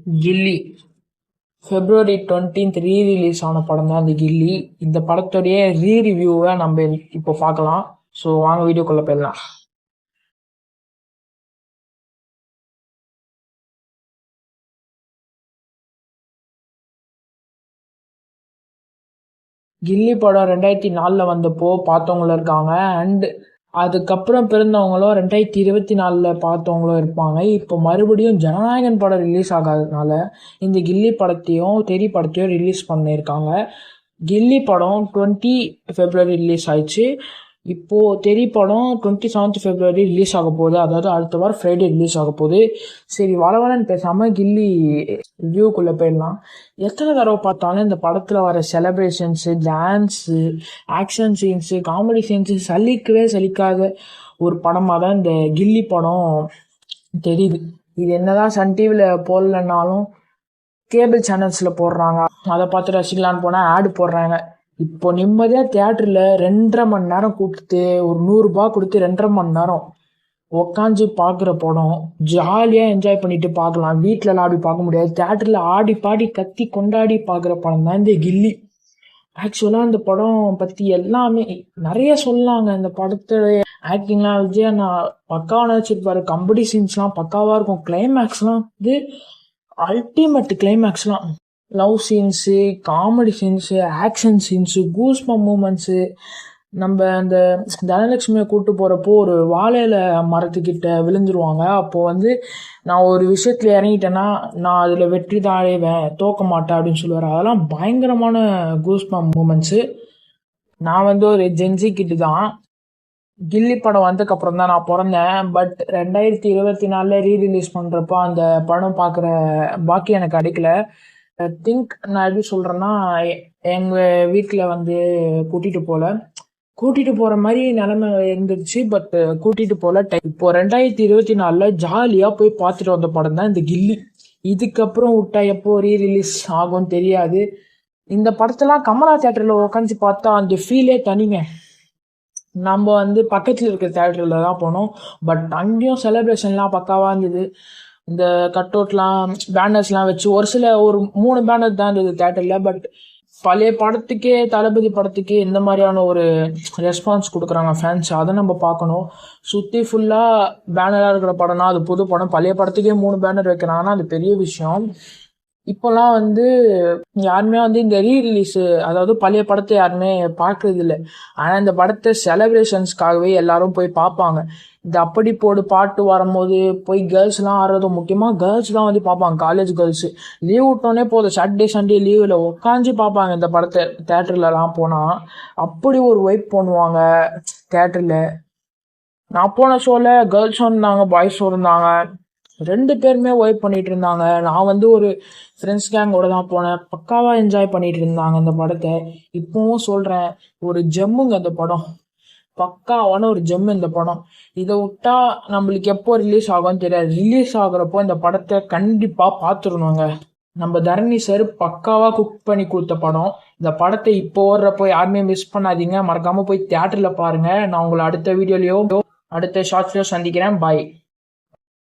கில்லி February 20th re-release ஆன படம் தான் அந்த கில்லி. இந்த படத்துடைய ரீ-ரிவ்யூவை நம்ம இப்போ பார்க்கலாம். ஸோ வாங்க வீடியோக்குள்ள போயிடலாம். கில்லி படம் 2004 வந்தப்போ பார்த்தவங்களும் இருக்காங்க. அண்ட் அதுக்கப்புறம் பிறந்தவங்களும் 2024 பார்த்தவங்களும் இருப்பாங்க. இப்போ மறுபடியும் ஜனநாயகன் படம் ரிலீஸ் ஆகாததுனால இந்த கில்லி படத்தையும் தெரி படத்தையும் ரிலீஸ் பண்ணியிருக்காங்க. கில்லி படம் 20 February ரிலீஸ் ஆயிடுச்சு. இப்போது தெரி படம் 27th February ரிலீஸ் ஆக போகுது. அதாவது அடுத்த வாரம் ஃப்ரைடே ரிலீஸ் ஆக போகுது. சரி வளவலன்னு பேசாமல் கில்லி ரிவ்யூக்குள்ளே போயிடலாம். எத்தனை தடவை பார்த்தாலும் இந்த படத்தில் வர celebrations, dance, action scenes, comedy scenes சலிக்காத ஒரு படமாக தான் இந்த கில்லி படம் தெரியுது. இது என்னதான் சன் டிவியில் போடலன்னாலும் கேபிள் சேனல்ஸில் போடுறாங்க. அதை பார்த்து ரசிக்கலான்னு போனால் ஆடு போடுறாங்க. இப்போ நிம்மதியாக தியேட்டரில் 2.5 மணி நேரம் கொடுத்து ஒரு ₹100 கொடுத்து 2.5 மணி நேரம் உக்காந்து பார்க்குற படம் ஜாலியாக என்ஜாய் பண்ணிட்டு பார்க்கலாம். வீட்டிலலாம் அப்படி பார்க்க முடியாது. தியேட்டரில் ஆடி பாடி கத்தி கொண்டாடி பார்க்குற படம் தான் இந்த கில்லி. ஆக்சுவலாக இந்த படம் பற்றி எல்லாமே நிறைய சொல்லாங்க. இந்த படத்துடைய ஆக்டிங்லாம் விஜய் நான் பக்காவாக நினச்சிருப்பாரு. கபடி சீன்ஸ்லாம் பக்காவாக இருக்கும். கிளைமேக்ஸ்லாம் வந்து அல்டிமேட் கிளைமேக்ஸ்லாம், love scenes, comedy scenes, action scenes, goosebump moments. நம்ம அந்த தனலட்சுமியை கூப்பிட்டு போகிறப்போ ஒரு வாழையில மரத்துக்கிட்ட விழுந்துருவாங்க. அப்போது வந்து நான் ஒரு விஷயத்தில் இறங்கிட்டேன்னா நான் அதில் வெற்றி தான் அடைவேன், தோக்க மாட்டேன் அப்படின்னு சொல்லுவார். அதெல்லாம் பயங்கரமான கூஸ்பம் மூமெண்ட்ஸு. நான் வந்து ஒரு ஜென்சி கிட்டு தான். கில்லி படம் வந்ததுக்கப்புறம் தான் நான் பிறந்தேன். பட் 2024 ரீ-ரிலீஸ் பண்ணுறப்போ அந்த படம் பார்க்குற பாக்கி எனக்கு கிடைக்கல. திங்க் நான் எப்படி சொல்கிறேன்னா, எங்கள் வீட்டில் வந்து கூட்டிகிட்டு போகிற மாதிரி நிலமை இருந்துச்சு. பட் கூட்டிகிட்டு போகல. இப்போ 2024 ஜாலியாக போய் பார்த்துட்டு வந்த படம் தான் இந்த கில்லி. இதுக்கப்புறம் விட்டா எப்போ ரீ-ரிலீஸ் ஆகும்னு தெரியாது. இந்த படத்தெல்லாம் கமலா தியேட்டரில் உட்காந்து பார்த்தா அந்த ஃபீலே தனிங்க. நம்ம வந்து பக்கத்தில் இருக்கிற தேட்டரில் தான் போனோம். பட் அங்கேயும் செலிப்ரேஷன்லாம் பக்காவாக இருந்தது. இந்த கட் அவுட்லாம் பேனர்ஸ்லாம் வச்சு ஒரு 3 பேனர் தான் இருந்தது தேட்டரில். பட் பழைய படத்துக்கே, தளபதி படத்துக்கே இந்த மாதிரியான ஒரு ரெஸ்பான்ஸ் கொடுக்குறாங்க ஃபேன்ஸ். அதை நம்ம பார்க்கணும். சுற்றி ஃபுல்லாக பேனராக இருக்கிற படம்னா அது புது படம். பழைய படத்துக்கே 3 பேனர் வைக்கிறாங்கன்னா அது பெரிய விஷயம். இப்போல்லாம் வந்து யாருமே வந்து இந்த ரீ-ரிலீஸு, அதாவது பழைய படத்தை யாருமே பார்க்கறது இல்லை. ஆனால் இந்த படத்தை செலிப்ரேஷன்ஸ்க்காகவே எல்லாரும் போய் பார்ப்பாங்க. இந்த அப்படி போடு பாட்டு வரும்போது போய் கேர்ள்ஸ்லாம் ஆடுறது, முக்கியமாக கேர்ள்ஸ் தான் வந்து பார்ப்பாங்க. காலேஜ் கேர்ள்ஸு லீவ் விட்டோன்னே போதும், சாட்டர்டே சண்டே லீவில் உட்காந்து பார்ப்பாங்க இந்த படத்தை. தேட்டர்லலாம் போனால் அப்படி ஒரு வைப் பண்ணுவாங்க தேட்டரில். நான் போன ஷோவில் கேர்ள்ஸும் இருந்தாங்க, பாய்ஸும் இருந்தாங்க. 2 பேருமே ஒய்ப் பண்ணிட்டு இருந்தாங்க. நான் வந்து ஒரு ஃப்ரெண்ட்ஸ் கேங்கோட தான் போனேன். பக்காவாக என்ஜாய் பண்ணிட்டு இருந்தாங்க இந்த படத்தை. இப்போவும் சொல்கிறேன், ஒரு ஜெம்முங்க இந்த படம். பக்காவான ஒரு ஜெம்மு இந்த படம். இதை விட்டா நம்மளுக்கு எப்போ ரிலீஸ் ஆகும்னு தெரியாது. ரிலீஸ் ஆகுறப்போ இந்த படத்தை கண்டிப்பாக பார்த்துடணுங்க. நம்ம தரணி சார் பக்காவாக குக் பண்ணி கொடுத்த படம். இந்த படத்தை இப்போ ஓடுறப்போ யாருமே மிஸ் பண்ணாதீங்க. மறக்காமல் போய் தியேட்டரில் பாருங்கள். நான் உங்களை அடுத்த வீடியோலையோ அடுத்த ஷார்ட்ஸ்லையோ சந்திக்கிறேன். பாய்.